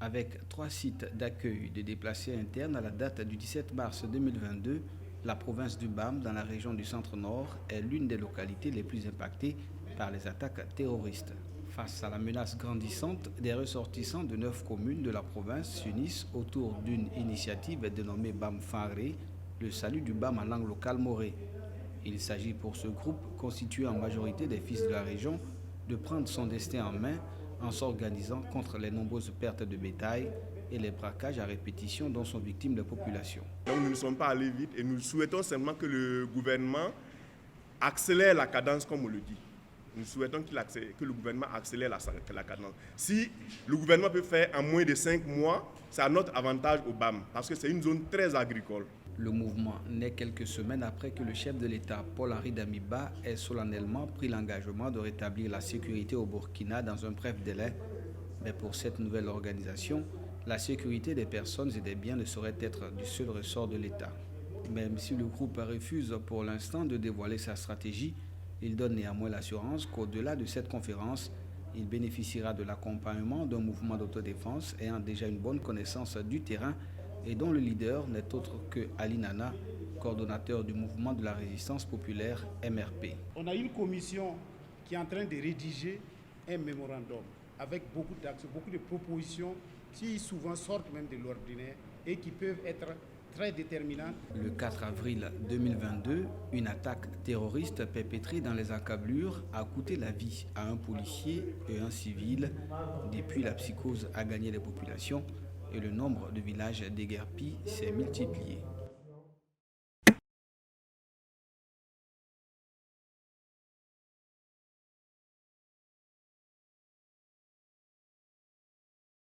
Avec 3 sites d'accueil de déplacés internes à la date du 17 mars 2022, la province du BAM, dans la région du Centre-Nord, est l'une des localités les plus impactées par les attaques terroristes. Face à la menace grandissante, des ressortissants de 9 communes de la province s'unissent autour d'une initiative dénommée BAM Faré, le salut du BAM en langue locale morée. Il s'agit pour ce groupe, constitué en majorité des fils de la région, de prendre son destin en main en s'organisant contre les nombreuses pertes de bétail et les braquages à répétition dont sont victimes les populations. Donc nous ne sommes pas allés vite et nous souhaitons simplement que le gouvernement accélère la cadence comme on le dit. Nous souhaitons que le gouvernement accélère la cadence. Si le gouvernement peut faire en moins de 5 mois, c'est à notre avantage au BAM parce que c'est une zone très agricole. Le mouvement naît quelques semaines après que le chef de l'État, Paul-Henri Damiba, ait solennellement pris l'engagement de rétablir la sécurité au Burkina dans un bref délai. Mais pour cette nouvelle organisation, la sécurité des personnes et des biens ne saurait être du seul ressort de l'État. Même si le groupe refuse pour l'instant de dévoiler sa stratégie, il donne néanmoins l'assurance qu'au-delà de cette conférence, il bénéficiera de l'accompagnement d'un mouvement d'autodéfense ayant déjà une bonne connaissance du terrain et dont le leader n'est autre que Ali Nana, coordonnateur du mouvement de la résistance populaire MRP. On a une commission qui est en train de rédiger un mémorandum avec beaucoup d'axes, beaucoup de propositions qui souvent sortent même de l'ordinaire et qui peuvent être très déterminantes. Le 4 avril 2022, une attaque terroriste perpétrée dans les encablures a coûté la vie à un policier et un civil. Depuis, la psychose a gagné les populations et le nombre de villages déguerpis s'est multiplié.